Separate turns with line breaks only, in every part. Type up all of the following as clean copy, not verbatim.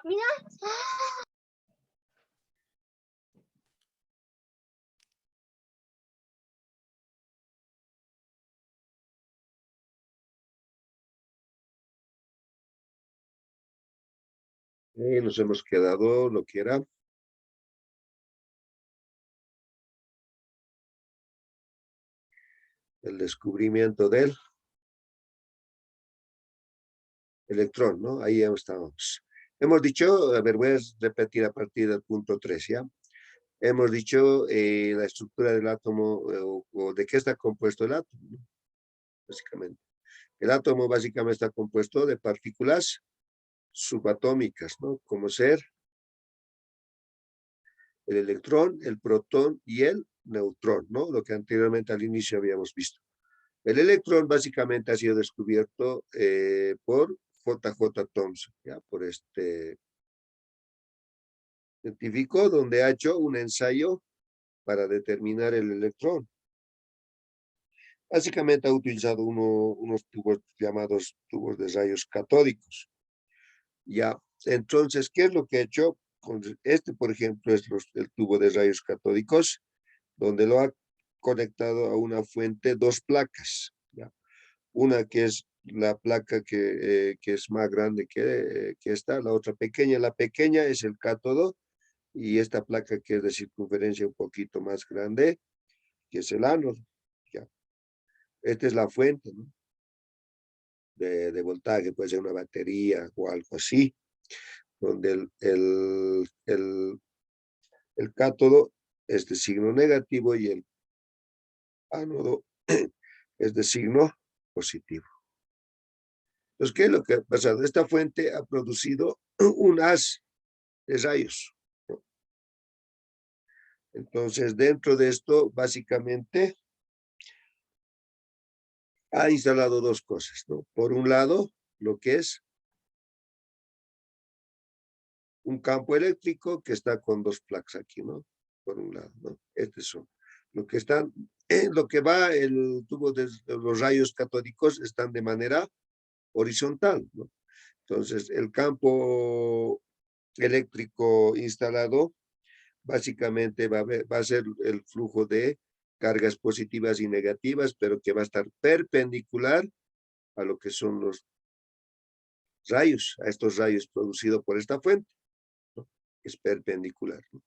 Mira.
Nos hemos quedado lo que era el descubrimiento del electrón, ¿no? Ahí estamos. Hemos dicho, a ver, voy a repetir a partir del punto 3, ¿ya? Hemos dicho la estructura del átomo o de qué está compuesto el átomo, ¿no? Básicamente. El átomo básicamente está compuesto de partículas subatómicas, ¿no? Como ser el electrón, el protón y el neutrón, ¿no? Lo que anteriormente al inicio habíamos visto. El electrón básicamente ha sido descubierto por J.J. Thomson, ¿ya? Por este científico, donde ha hecho un ensayo para determinar el electrón. Básicamente ha utilizado unos tubos llamados tubos de rayos catódicos. Ya, entonces, ¿qué es lo que ha hecho? Este, por ejemplo, es el tubo de rayos catódicos, donde lo ha conectado a una fuente dos placas, ¿ya? Una que es la placa que es más grande que esta, la otra pequeña. La pequeña es el cátodo y esta placa que es de circunferencia un poquito más grande, que es el ánodo, ¿ya? Esta es la fuente, ¿no? de voltaje, puede ser una batería o algo así, donde el cátodo es de signo negativo y el ánodo es de signo positivo. Entonces, ¿qué es lo que ha pasado? Esta fuente ha producido un haz de rayos, ¿no? Entonces, dentro de esto, básicamente, ha instalado dos cosas, ¿no? Por un lado, lo que es un campo eléctrico que está con dos placas aquí, ¿no? Por un lado, ¿no? Este son. Lo que están, lo que va el tubo de los rayos catódicos están de manera horizontal, ¿no? Entonces, el campo eléctrico instalado básicamente va a ser el flujo de cargas positivas y negativas, pero que va a estar perpendicular a lo que son los rayos, a estos rayos producidos por esta fuente, ¿no? Es perpendicular, ¿no?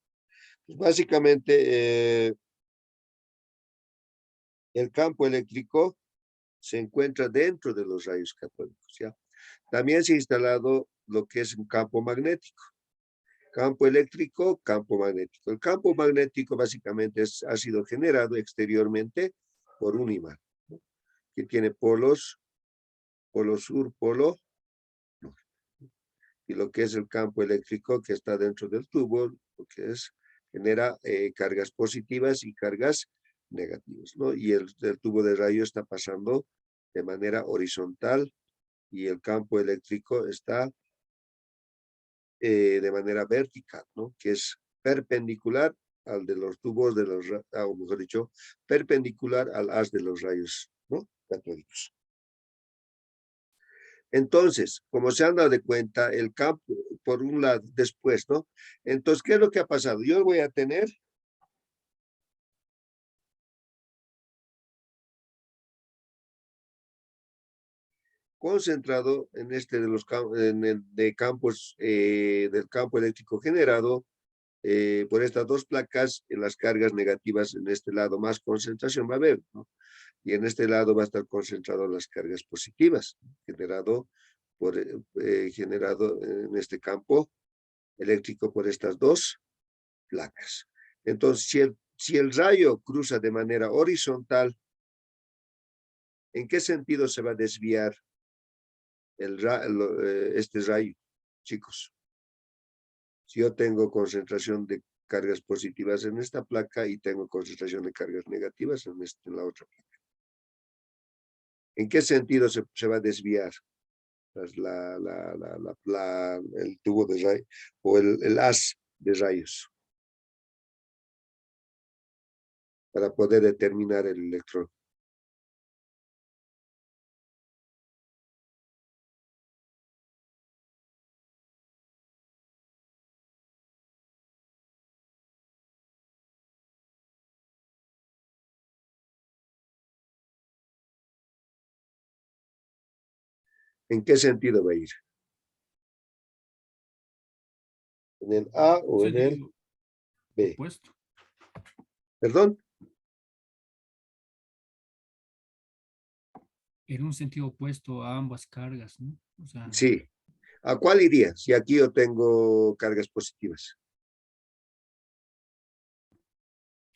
Pues básicamente, el campo eléctrico se encuentra dentro de los rayos catódicos, ¿ya? También se ha instalado lo que es un campo magnético. Campo eléctrico, campo magnético. El campo magnético básicamente ha sido generado exteriormente por un imán, ¿no? Que tiene polo sur, polo norte. Y lo que es el campo eléctrico que está dentro del tubo, lo que es, genera cargas positivas y cargas negativas, ¿no? Y el tubo de rayo está pasando de manera horizontal y el campo eléctrico está de manera vertical, ¿no? Que es perpendicular al de los tubos de los, o mejor dicho, perpendicular al haz de los rayos, ¿no? Catódicos. Entonces, como se han dado de cuenta, el campo, por un lado, después, ¿no? Entonces, ¿qué es lo que ha pasado? Yo voy a tener concentrado en este de los en el de campos del campo eléctrico generado por estas dos placas, en las cargas negativas en este lado más concentración va a haber, ¿no? Y en este lado va a estar concentrado las cargas positivas, generado en este campo eléctrico por estas dos placas. Entonces, si el rayo cruza de manera horizontal, ¿en qué sentido se va a desviar este rayo, chicos? Si yo tengo concentración de cargas positivas en esta placa y tengo concentración de cargas negativas en la otra placa. ¿En qué sentido se va a desviar el tubo de rayos o el haz de rayos para poder determinar el electrón? ¿En qué sentido va a ir? ¿En el A
Un
o en el
sentido
B?
opuesto.
¿Perdón?
En un sentido opuesto a ambas cargas, ¿no? O sea,
Sí. ¿A cuál iría? Si aquí yo tengo cargas positivas.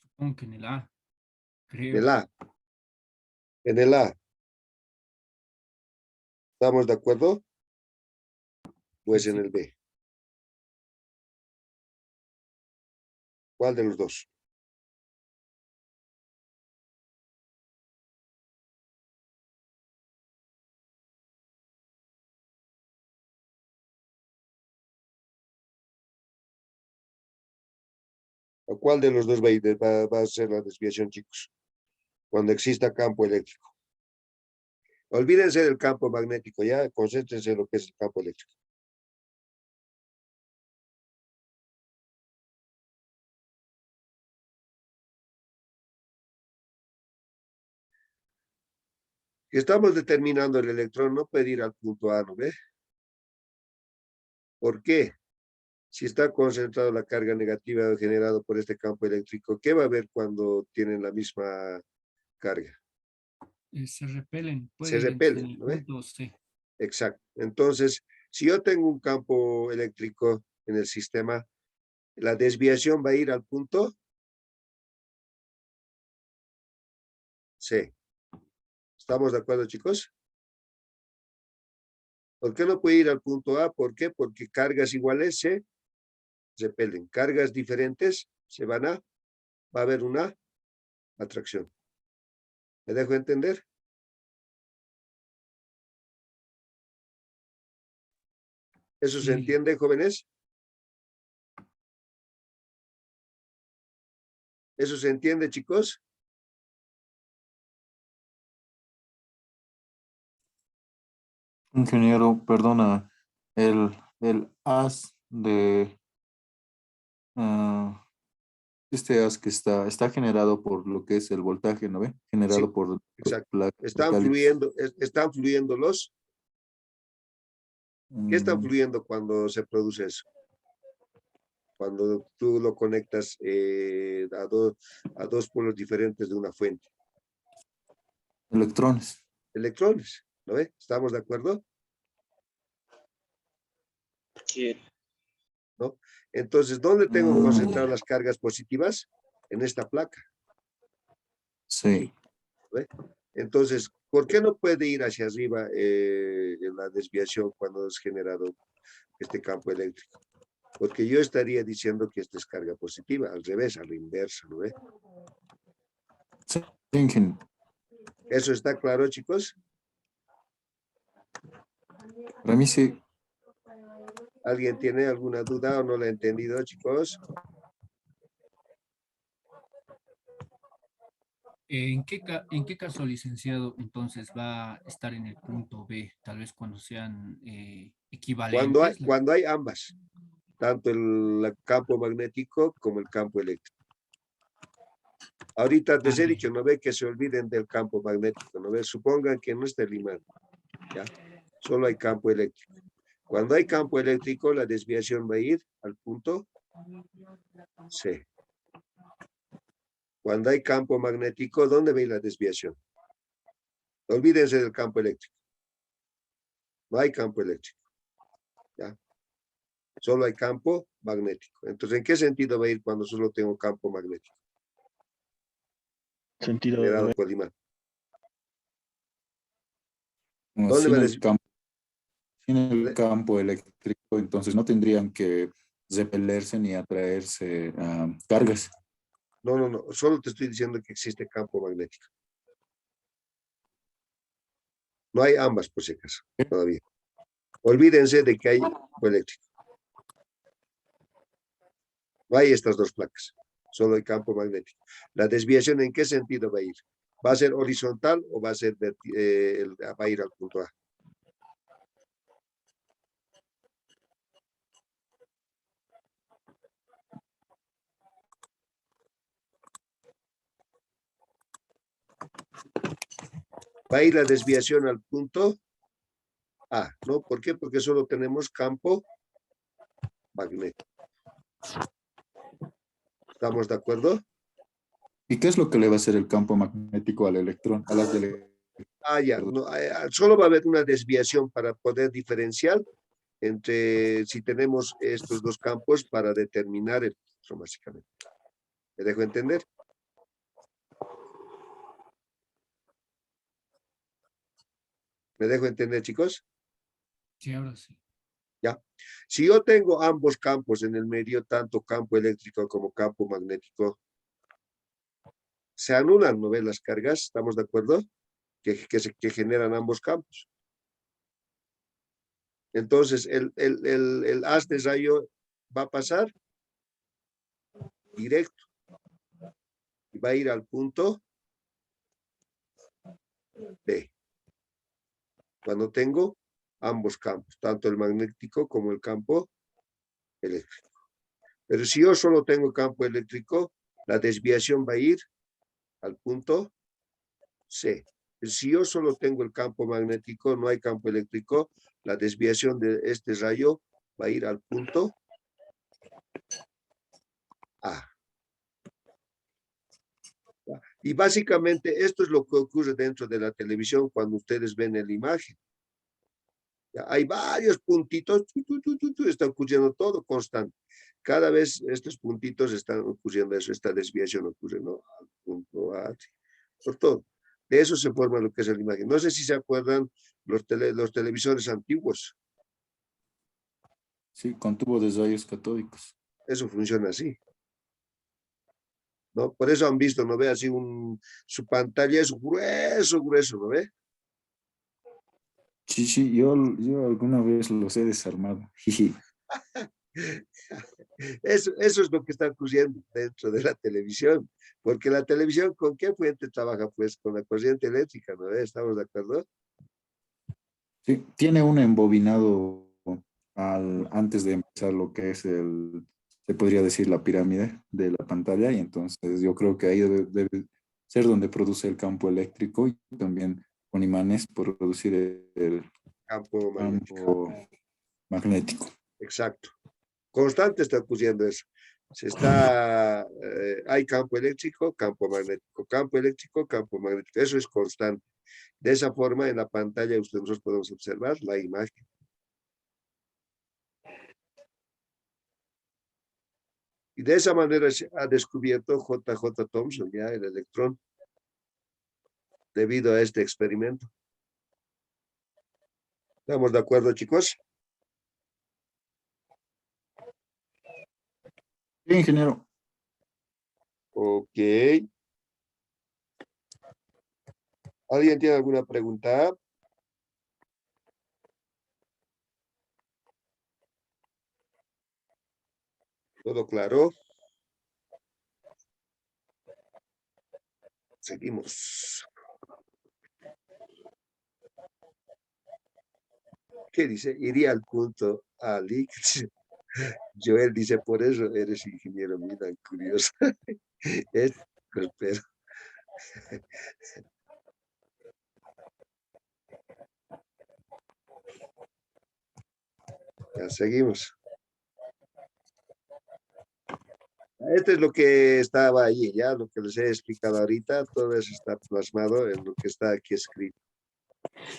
supongo que en el A,
En el
creo.
A. En el A. ¿Estamos de acuerdo?
Sí,
Pues en
sí.
el B. ¿Cuál de los dos? ¿A cuál de los dos va a ir? Va a ser la desviación, chicos? Cuando exista campo eléctrico. Olvídense del campo magnético, ya, concéntrense en lo que es el campo eléctrico. Si estamos determinando el electrón, no puede ir al punto A, ¿no ve? ¿Por qué? Si está concentrada la carga negativa generada por este campo eléctrico, ¿qué va a haber cuando tienen la misma carga?
Se repelen, puede
Se
ir en
repelen,
el
¿no ve?
punto C.
Exacto. Entonces, si yo tengo un campo eléctrico en el sistema, la desviación va a ir al punto C. ¿Estamos de acuerdo, chicos? ¿Por qué no puede ir al punto A? ¿Por qué? Porque cargas iguales se repelen. Cargas diferentes se va a haber una atracción. ¿Me dejo entender? ¿Eso se
Sí,
entiende, jóvenes? ¿Eso se entiende, chicos?
Ingeniero, perdona, el haz de ah, este haz que está generado por lo que es el voltaje, ¿no ve?
Sí,
Generado por
exacto.
placas
Están
metálicas.
fluyendo, están fluyendo los. ¿Qué está
Mm,
fluyendo cuando se produce eso? Cuando tú lo conectas a dos polos diferentes de una fuente.
electrones.
Electrones, ¿no ve? ¿Estamos de acuerdo?
Sí.
¿No? Entonces, ¿dónde tengo concentradas
Mm,
las cargas positivas? En esta placa,
sí.
¿no ve? Entonces, ¿por qué no puede ir hacia arriba en la desviación cuando es generado este campo eléctrico? Porque yo estaría diciendo que esta es carga positiva, al revés, a la inversa, ¿no ve?
Sí, ingen-
¿Eso está claro, chicos?
Para mí sí.
¿Alguien tiene alguna duda o no lo ha entendido, chicos?
en qué caso, licenciado, entonces va a estar en el punto B? Tal vez cuando sean equivalentes.
Cuando hay ambas, tanto el campo magnético como el campo eléctrico. Ahorita
Ah,
les he
ya.
dicho, no ve que se olviden del campo magnético, no ve, supongan que no está limado, ¿ya? Solo hay campo eléctrico. Cuando hay campo eléctrico, la desviación va a ir al punto C. Cuando hay campo magnético, ¿dónde va a ir la desviación? Olvídense del campo eléctrico. No hay campo eléctrico, ¿ya? Solo hay campo magnético. Entonces, ¿en qué sentido va a ir cuando solo tengo campo magnético
Sentido
generado
B.
por el imán? ¿Dónde va
Sin
a
el
des-
campo, sin el campo eléctrico, entonces no tendrían que repelerse ni atraerse cargas.
No, no, no. Solo te estoy diciendo que existe campo magnético. No hay ambas, por si acaso, todavía. Olvídense de que hay campo eléctrico. No hay estas dos placas. Solo hay campo magnético. ¿La desviación en qué sentido va a ir? ¿Va a ser horizontal o va a ser va a ir al punto A? Va a ir la desviación al punto A, ¿no? ¿Por qué? Porque solo tenemos campo magnético. ¿Estamos de acuerdo?
¿Y qué es lo que le va a hacer el campo magnético al electrón, a las del
Ya,
perdón?
no, solo va a haber una desviación para poder diferenciar entre si tenemos estos dos campos para determinar el electrón, básicamente. ¿Me dejo entender? ¿Me dejo entender, chicos?
Sí, ahora sí.
Ya. Si yo tengo ambos campos en el medio, tanto campo eléctrico como campo magnético, se anulan, ¿no ven las cargas? ¿Estamos de acuerdo? Que generan ambos campos. Entonces, el haz de rayo va a pasar directo y va a ir al punto B. Cuando tengo ambos campos, tanto el magnético como el campo eléctrico. Pero si yo solo tengo campo eléctrico, la desviación va a ir al punto C. Si yo solo tengo el campo magnético, no hay campo eléctrico, la desviación de este rayo va a ir al punto A. Y básicamente esto es lo que ocurre dentro de la televisión cuando ustedes ven la imagen. Hay varios puntitos, está ocurriendo todo constante. Cada vez estos puntitos están ocurriendo eso, esta desviación ocurre, ¿no? Al punto A, por todo. De eso se forma lo que es la imagen. No sé si se acuerdan los televisores antiguos.
Sí, con tubo de rayos catódicos.
Eso funciona así, ¿no? Por eso han visto, ¿no ve? Así su pantalla es grueso, grueso, ¿no ve?
Sí, sí, yo alguna vez los he desarmado. Jiji.
Eso es lo que está ocurriendo dentro de la televisión, porque la televisión, ¿con qué fuente trabaja? Pues con la corriente eléctrica, ¿no ve? ¿Estamos de acuerdo?
Sí, tiene un embobinado antes de empezar lo que es se podría decir la pirámide de la pantalla, y entonces yo creo que ahí debe ser donde produce el campo eléctrico y también con imanes producir el
Campo magnético.
campo magnético.
Exacto. Constante está ocurriendo eso. Hay campo eléctrico, campo magnético, campo eléctrico, campo magnético. Eso es constante. De esa forma, en la pantalla nosotros podemos observar la imagen. Y de esa manera se ha descubierto J.J. Thomson, ya el electrón, debido a este experimento. ¿Estamos de acuerdo, chicos?
Sí, ingeniero.
Ok. ¿Alguien tiene alguna pregunta? ¿Todo claro? Seguimos. ¿Qué dice? Iría al punto Ali. Joel dice, por eso eres ingeniero, mira, curioso. Es, pero, ya seguimos. Esto es lo que estaba ahí, ya, lo que les he explicado ahorita, todo eso está plasmado en lo que está aquí escrito.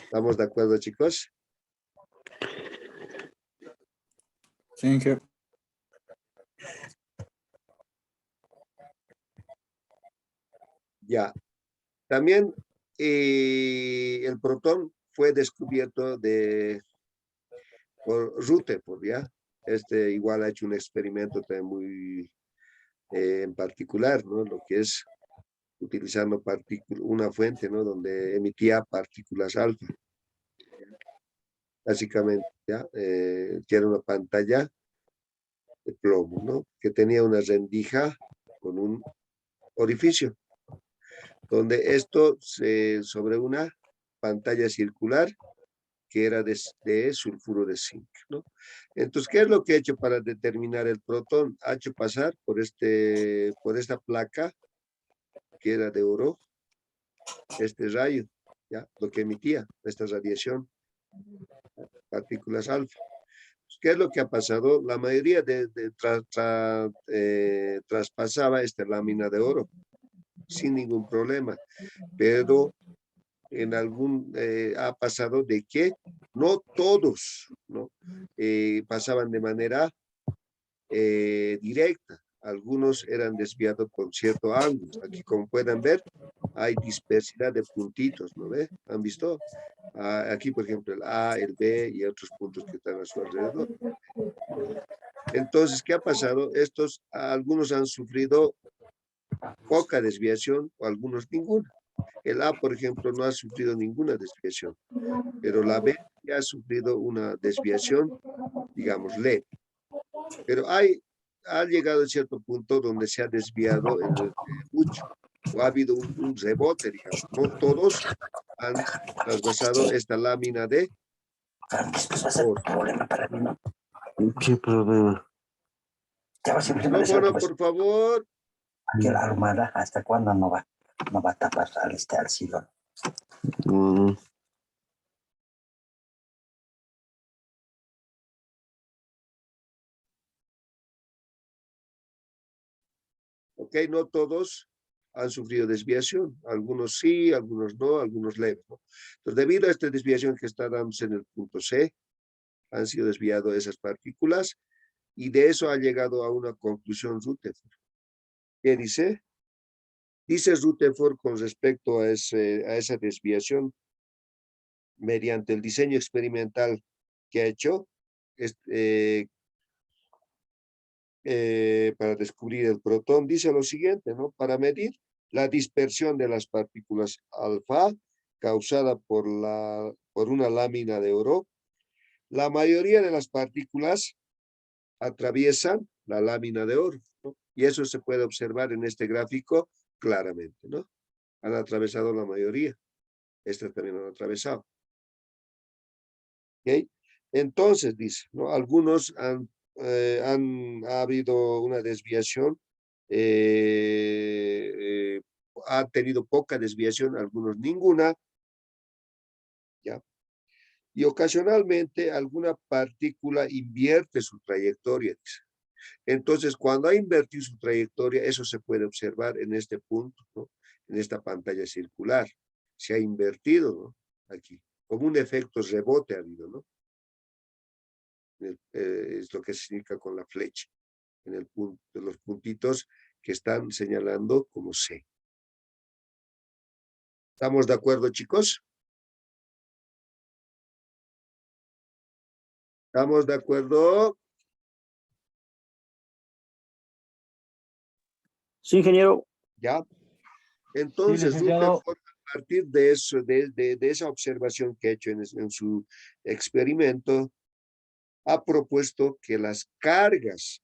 ¿Estamos de acuerdo, chicos?
Sí, ingeniero.
Ya. También el protón fue descubierto por Rutherford, ¿ya? Este igual ha hecho un experimento también muy en particular, ¿no? Lo que es utilizando una fuente, ¿no? Donde emitía partículas alfa, básicamente, ¿ya? Que era una pantalla de plomo, ¿no? Que tenía una rendija con un orificio, donde sobre una pantalla circular que era de sulfuro de zinc, ¿no? Entonces, ¿qué es lo que he hecho para determinar el protón? Ha hecho pasar por esta placa que era de oro, este rayo, ¿ya? Lo que emitía esta radiación Partículas alfa. ¿Qué es lo que ha pasado? La mayoría traspasaba esta lámina de oro sin ningún problema, pero en ha pasado de que no todos, ¿no? Pasaban de manera directa. Algunos eran desviados por cierto ángulo. Aquí, como pueden ver, hay dispersidad de puntitos, ¿no ve? ¿Han visto? Aquí, por ejemplo, el A, el B y otros puntos que están a su alrededor. Entonces, ¿qué ha pasado? Algunos han sufrido poca desviación o algunos ninguna. El A, por ejemplo, no ha sufrido ninguna desviación, pero la B ya ha sufrido una desviación, digamos, leve. Pero ha llegado a cierto punto donde se ha desviado mucho, o ha habido un rebote, digamos. No todos han trasvasado esta lámina de oro.
¿Qué problema?
Micrófono, por favor.
Aquí la armada, ¿hasta cuándo no va a tapar al silón?
Ok, no todos han sufrido desviación. Algunos sí, algunos no, algunos leves, ¿no? Entonces, debido a esta desviación que está dándose en el punto C, han sido desviadas esas partículas y de eso ha llegado a una conclusión Rutherford. ¿Qué dice? Dice Rutherford con respecto a esa desviación mediante el diseño experimental que ha hecho para descubrir el protón, dice lo siguiente, ¿no? Para medir la dispersión de las partículas alfa causada por una lámina de oro, la mayoría de las partículas atraviesan la lámina de oro, ¿no? Y eso se puede observar en este gráfico claramente, ¿no? Han atravesado la mayoría. Estas también han atravesado. ¿Ok? Entonces, dice, ¿no? Algunos ha habido una desviación, ha tenido poca desviación, algunos ninguna, ¿ya? Y ocasionalmente alguna partícula invierte su trayectoria, dice. Entonces, cuando ha invertido su trayectoria, eso se puede observar en este punto, ¿no? En esta pantalla circular. Se ha invertido, ¿no? Aquí, como un efecto rebote ha habido, ¿no? Es lo que se significa con la flecha, en el punto, de los puntitos que están señalando como C. ¿Estamos de acuerdo, chicos? ¿Estamos de acuerdo?
Sí, ingeniero.
Ya.
Sí,
Entonces,
licenciado.
Rutherford, a partir de eso, de esa observación que ha hecho en su experimento, ha propuesto que las cargas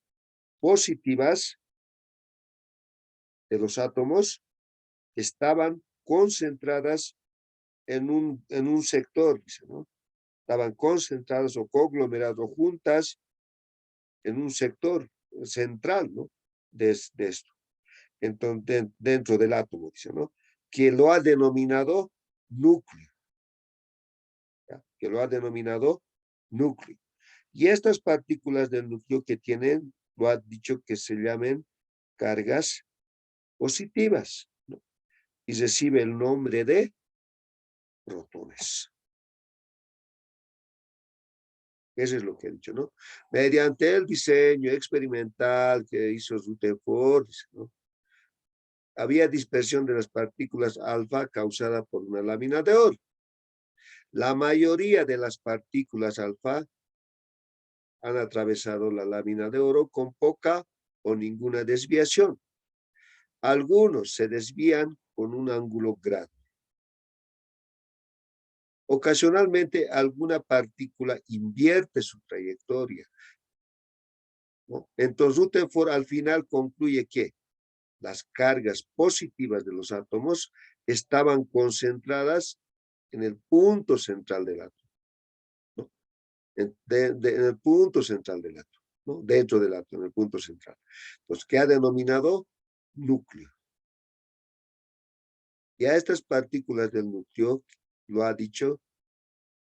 positivas de los átomos estaban concentradas en un sector, dice, ¿no? Estaban concentradas o conglomeradas juntas en un sector central, ¿no? De esto. Entonces, dentro del átomo, dice, ¿no? Que lo ha denominado núcleo. ¿Ya? Que lo ha denominado núcleo. Y estas partículas del núcleo que tienen, lo ha dicho que se llamen cargas positivas, ¿no? Y recibe el nombre de protones. Eso es lo que he dicho, ¿no? Mediante el diseño experimental que hizo Rutherford, ¿no? Había dispersión de las partículas alfa causada por una lámina de oro. La mayoría de las partículas alfa han atravesado la lámina de oro con poca o ninguna desviación. Algunos se desvían con un ángulo grande. Ocasionalmente, alguna partícula invierte su trayectoria, ¿no? Entonces, Rutherford al final concluye que las cargas positivas de los átomos estaban concentradas en el punto central del átomo, ¿no? En el punto central del átomo, ¿no? Dentro del átomo, en el punto central. Entonces, ¿qué ha denominado? Núcleo. Y a estas partículas del núcleo, lo ha dicho,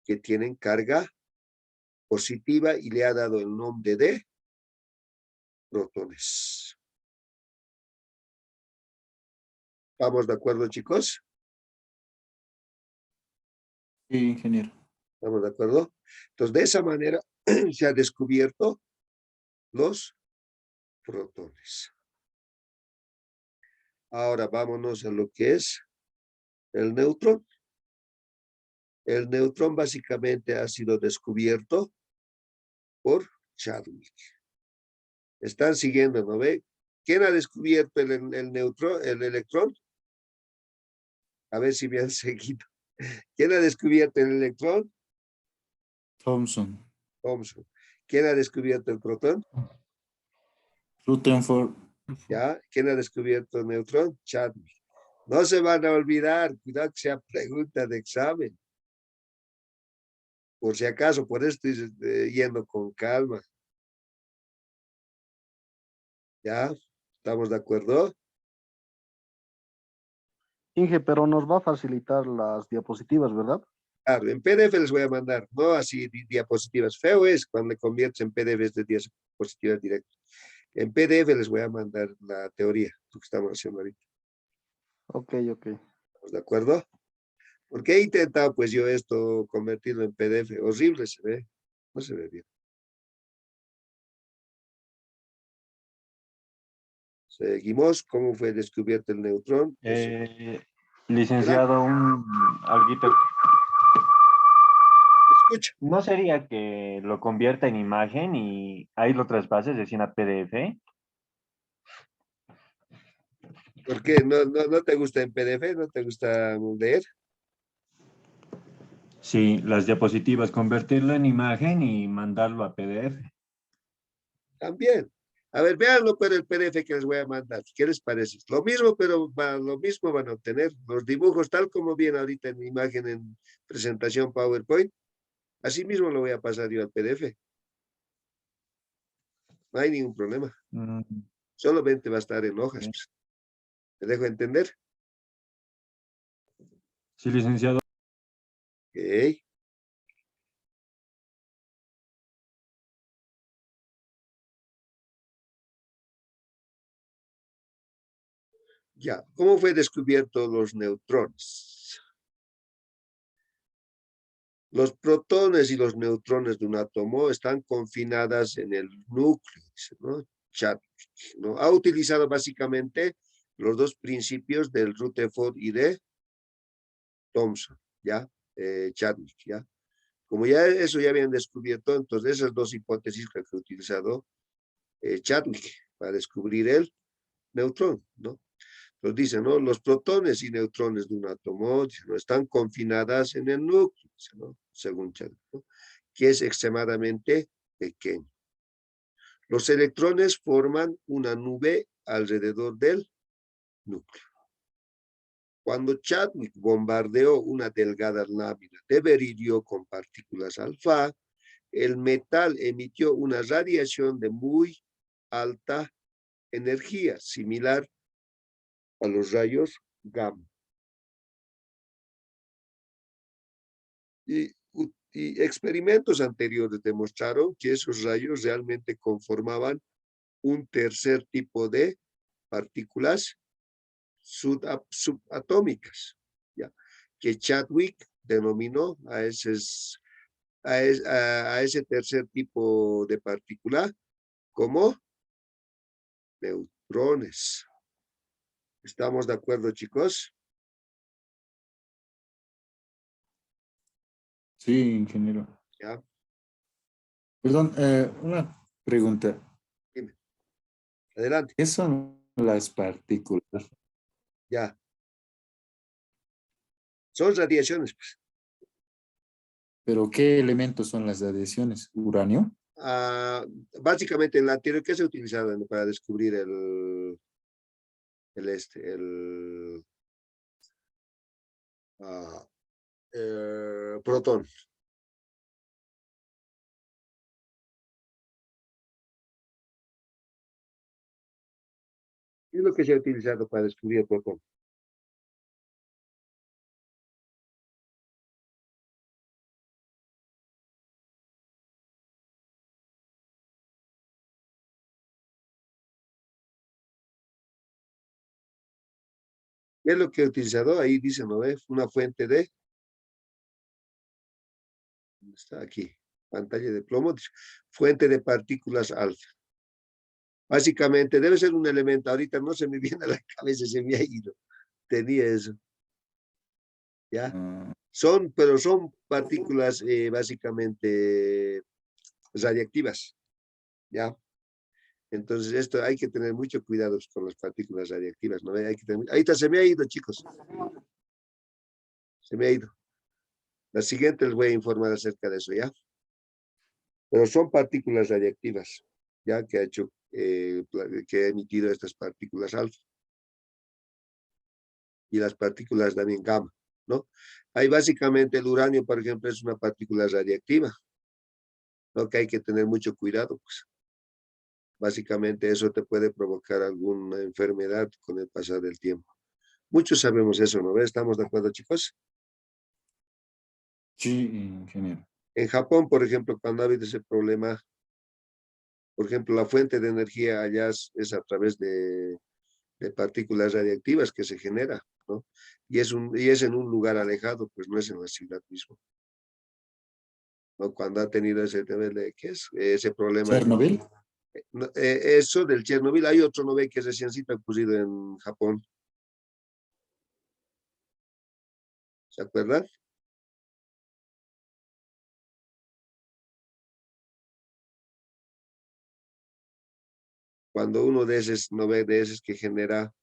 que tienen carga positiva y le ha dado el nombre de protones. ¿Estamos de acuerdo, chicos?
Sí, ingeniero.
¿Estamos de acuerdo? Entonces, de esa manera se ha descubierto los protones. Ahora vámonos a lo que es el neutrón. El neutrón básicamente ha sido descubierto por Chadwick. Están siguiendo, ¿no ve? ¿Quién ha descubierto el neutrón, el electrón? A ver si me han seguido. ¿Quién ha descubierto el electrón?
Thomson.
Thomson. ¿Quién ha descubierto el protón?
Rutherford.
¿Ya? ¿Quién ha descubierto el neutrón? Chadwick. No se van a olvidar, cuidado que sea pregunta de examen. Por si acaso, por esto estoy yendo con calma. ¿Ya? ¿Estamos de acuerdo?
Inge, pero nos va a facilitar las diapositivas, ¿verdad?
Claro, en PDF les voy a mandar, no así diapositivas. Feo es cuando le conviertes en PDFs de diapositivas directas. En PDF les voy a mandar la teoría, lo que estamos haciendo ahorita.
Ok, ok.
¿Estamos de acuerdo? Porque he intentado, pues yo esto convertirlo en PDF. Horrible se ve. No se ve bien. Seguimos. ¿Cómo fue descubierto el neutrón?
Licenciado, alguito.
Escucha.
¿No sería que lo convierta en imagen y ahí lo traspase, es decir, una PDF?
¿Por qué? ¿No te gusta en PDF? ¿No te gusta leer?
Sí, las diapositivas, convertirlo en imagen y mandarlo a PDF.
También. A ver, véanlo por el PDF que les voy a mandar. ¿Qué les parece? Lo mismo, pero lo mismo van a obtener. Los dibujos tal como viene ahorita en imagen en presentación PowerPoint. Así mismo lo voy a pasar yo al PDF. No hay ningún problema.
Mm,
Solamente va a estar en hojas.
ok.
¿Me dejo entender?
Sí, licenciado.
Ok. Ya. ¿Cómo fue descubierto los neutrones? Los protones y los neutrones de un átomo están confinadas en el núcleo, dice, ¿no? Chadwick, ¿no? Ha utilizado básicamente los dos principios del Rutherford y de Thomson, ¿ya? Chadwick, ¿ya? Como ya eso ya habían descubierto, entonces esas dos hipótesis que ha utilizado Chadwick para descubrir el neutrón, ¿no? Entonces dice, ¿no? Los protones y neutrones de un átomo dice, ¿no? Están confinadas en el núcleo, dice, ¿no? Según Chadwick, ¿no? Que es extremadamente pequeño. Los electrones forman una nube alrededor del núcleo. Cuando Chadwick bombardeó una delgada lámina de beridio con partículas alfa, el metal emitió una radiación de muy alta energía, similar a los rayos gamma. Y experimentos anteriores demostraron que esos rayos realmente conformaban un tercer tipo de partículas subatómicas, ¿ya? Que Chadwick denominó a ese tercer tipo de partícula como neutrones. ¿Estamos de acuerdo, chicos?
Sí, ingeniero.
¿Ya?
Perdón, una pregunta.
Dime. Adelante.
¿Qué son las partículas?
Ya. Son radiaciones, pues.
¿Pero qué elementos son las radiaciones? ¿Uranio?
Básicamente en la teoría que se ha utilizado para descubrir ah, protón. ¿Qué es lo que se ha utilizado para descubrir el protón? ¿Qué es lo que he utilizado? Ahí dice, ¿no ve? Una fuente de, ¿dónde está aquí? Pantalla de plomo, dice, fuente de partículas alfa. Básicamente debe ser un elemento, ahorita no se me viene a la cabeza, se me ha ido. Tenía eso, ¿ya?
Ah,
Pero son partículas básicamente radiactivas, ¿ya? Entonces esto hay que tener mucho cuidado con las partículas radiactivas, ¿no? Ahí está, se me ha ido, chicos. Se me ha ido. La siguiente les voy a informar acerca de eso, ¿ya? Pero son partículas radiactivas, ¿ya? Que ha hecho, que ha emitido estas partículas alfa. Y las partículas también gamma, ¿no? Hay básicamente el uranio, por ejemplo, es una partícula radiactiva, ¿no? Que hay que tener mucho cuidado, pues. Básicamente eso te puede provocar alguna enfermedad con el pasar del tiempo. Muchos sabemos eso, ¿no? ¿Estamos de acuerdo, chicos?
sí, ingeniero.
En Japón, por ejemplo, cuando ha habido ese problema, por ejemplo, la fuente de energía allá es a través de partículas radiactivas que se genera, ¿no? Y es en un lugar alejado, pues no es en la ciudad misma, ¿no? Cuando ha tenido ese, ¿qué es? Ese problema
¿Chernobyl?
eso del Chernobyl, hay otro novel que reciéncito ha ocurrido en Japón, ¿se acuerdan? Cuando uno de esos novel de esos que genera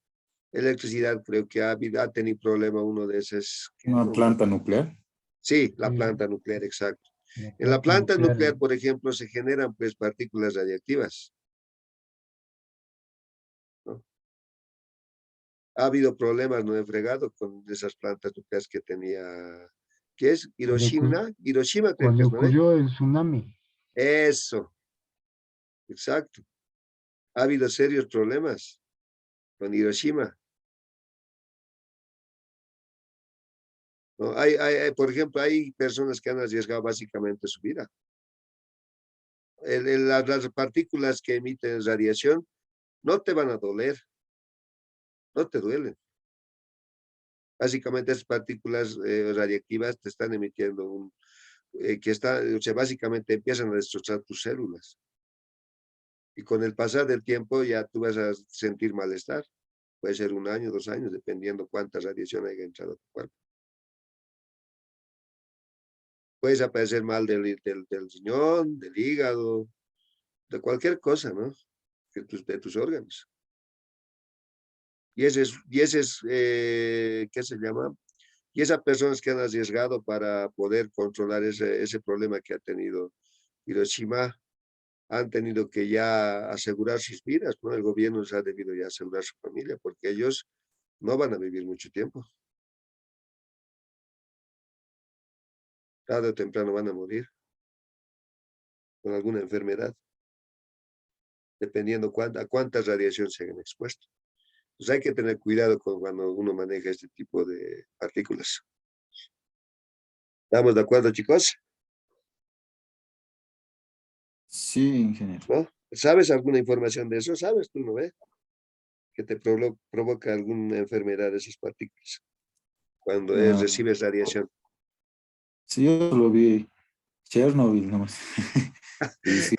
electricidad, creo que ha tenido problema uno de esos.
¿Una planta nuclear?
Sí, la
Sí,
planta nuclear, exacto.
la
En la
planta
planta
nuclear.
nuclear, por ejemplo, se generan pues partículas radiactivas, ¿no? Ha habido problemas, no he fregado con esas plantas nucleares que tenía, ¿qué es? Hiroshima creo que
Cuando
es, ¿no?
ocurrió el tsunami.
Eso, exacto. Ha habido serios problemas con Hiroshima, ¿no? Por ejemplo, hay personas que han arriesgado básicamente su vida. Las partículas que emiten radiación no te van a doler, no te duelen. Básicamente esas partículas radiactivas te están emitiendo o sea, básicamente empiezan a destrozar tus células. Y con el pasar del tiempo ya tú vas a sentir malestar. Puede ser 1 año, 2 años, dependiendo cuánta radiación haya entrado a tu cuerpo. Puedes aparecer mal del riñón, del hígado, de cualquier cosa, ¿no? De tus órganos. ¿Qué se llama? Y esas personas que han arriesgado para poder controlar ese problema que ha tenido Hiroshima, han tenido que ya asegurar sus vidas, ¿no? El gobierno les ha debido ya asegurar su familia, porque ellos no van a vivir mucho tiempo. Tarde o temprano van a morir con alguna enfermedad, dependiendo a cuánta radiación se hayan expuesto. Pues hay que tener cuidado cuando uno maneja este tipo de partículas. ¿Estamos de acuerdo, chicos?
Sí, ingeniero.
¿No? ¿Sabes alguna información de eso? ¿Sabes tú, no ves? Que te provoca alguna enfermedad de esas partículas cuando
Ah,
recibes radiación.
sí, yo lo vi Chernobyl nomás. Y sí,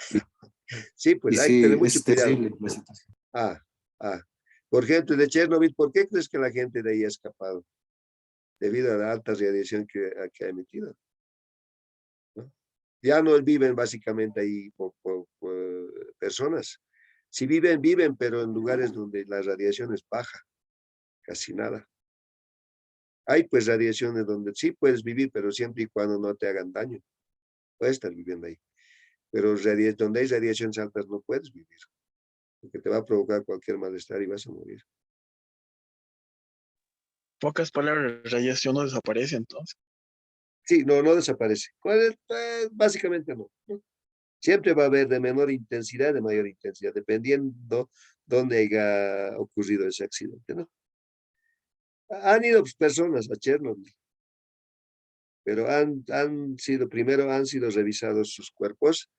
Sí, pues
y
hay que tener
sí,
mucho
es
cuidado.
terrible la situación.
Ah, ah. Por ejemplo, de Chernobyl, ¿por qué crees que la gente de ahí ha escapado? Debido a la alta radiación que ha emitido, ¿no? Ya no viven básicamente ahí por personas. Si viven, viven, pero en lugares donde la radiación es baja, casi nada. Hay pues radiaciones donde sí puedes vivir, pero siempre y cuando no te hagan daño. Puedes estar viviendo ahí. Pero donde hay radiaciones altas no puedes vivir, porque te va a provocar cualquier malestar y vas a morir.
Pocas palabras, la radiación no desaparece entonces.
Sí, no, no desaparece. Básicamente no, ¿no? Siempre va a haber de menor intensidad, de mayor intensidad, dependiendo dónde haya ocurrido ese accidente, ¿no? Han ido pues, personas a Chernobyl, pero primero han sido revisados sus cuerpos,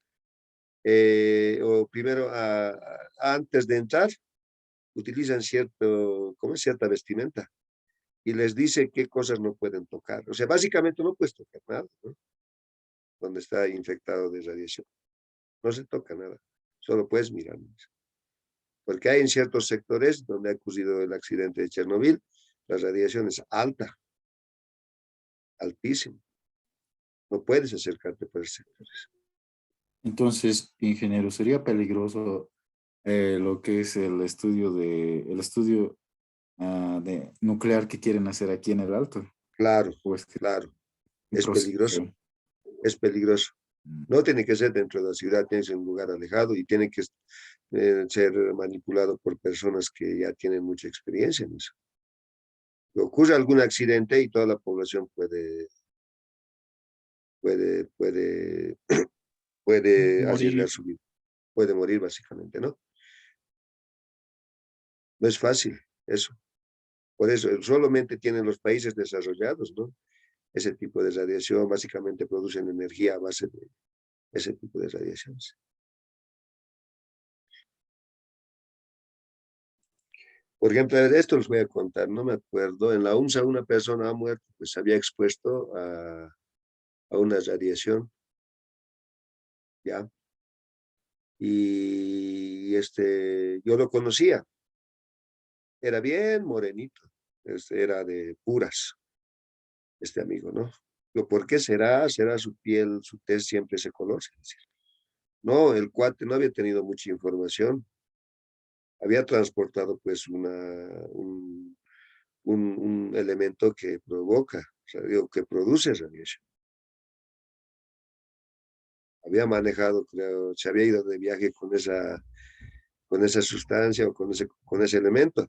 o primero antes de entrar, utilizan cierta vestimenta y les dice qué cosas no pueden tocar. O sea, básicamente no puedes tocar nada, ¿no? Donde está infectado de radiación. No se toca nada, solo puedes mirar. Porque hay en ciertos sectores donde ha ocurrido el accidente de Chernobyl, la radiación es alta, altísima. No puedes acercarte por esos sectores.
Entonces, ingeniero, sería peligroso lo que es el estudio de nuclear que quieren hacer aquí en el Alto.
Claro,
Pues que
claro,
un
es peligroso,
proceso.
es peligroso.
Mm.
No tiene que ser dentro de la ciudad, tiene que ser en un lugar alejado y tiene que ser manipulado por personas que ya tienen mucha experiencia en eso. Ocurre algún accidente y toda la población puede arriesgar
Morir.
su vida, puede morir básicamente, ¿no? No es fácil eso. Por eso solamente tienen los países desarrollados, ¿no? Ese tipo de radiación, básicamente producen energía a base de ese tipo de radiaciones. Por ejemplo, de esto les voy a contar, no me acuerdo, en la UNSA una persona ha muerto, pues se había expuesto a una radiación, ¿ya? Y yo lo conocía, era bien morenito, era de puras, este amigo, ¿no? Yo, ¿por qué será? ¿Será su piel, su tez siempre ese color? Es decir, no, el cuate no había tenido mucha información, había transportado pues un elemento que provoca, o sea, digo, que produce radiación. Había manejado, creo, se había ido de viaje con esa sustancia o con ese elemento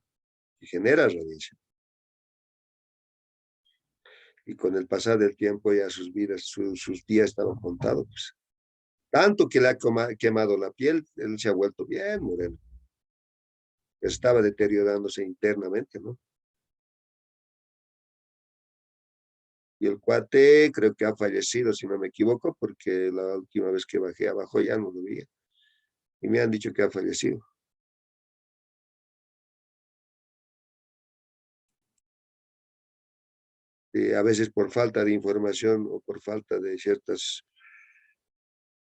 que genera radiación. Y con el pasar del tiempo ya sus días estaban contados. Pues. Tanto que le ha quemado la piel, él se ha vuelto bien moreno. Estaba deteriorándose internamente, ¿no? Y el cuate creo que ha fallecido, si no me equivoco, porque la última vez que bajé abajo ya no lo vi. Y me han dicho que ha fallecido. A veces por falta de información o por falta de ciertas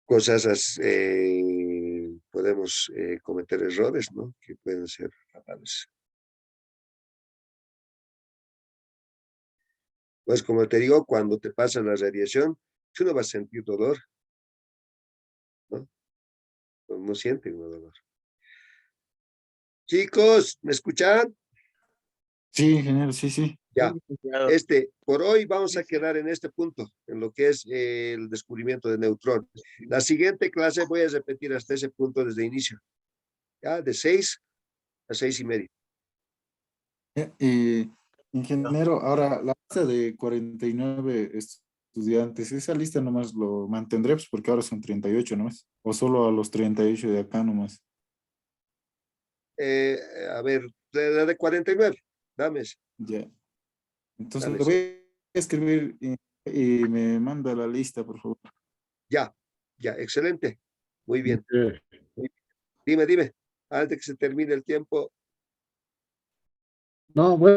cosas podemos cometer errores, ¿no? Que pueden ser fatales. Pues como te digo, cuando te pasa la radiación, tú no vas a sentir dolor, ¿no? No sientes un dolor. Chicos, ¿me escuchan?
Sí, ingeniero, sí, sí.
Ya.
Claro.
Por hoy vamos a quedar en este punto, en lo que es el descubrimiento de neutrones. La siguiente clase voy a repetir hasta ese punto desde inicio. Ya, de 6 a 6:30.
Eh, ingeniero, ahora la lista de 49 estudiantes, esa lista nomás lo mantendré, pues, porque ahora son 38 nomás, o solo a los 38 de acá nomás.
A ver, de 49, dame ese,
Ya. Entonces
dame
le voy
ese.
a escribir y me manda la lista, por favor.
Ya, ya, excelente. Muy bien. Dime, antes que se termine el tiempo.
No, bueno.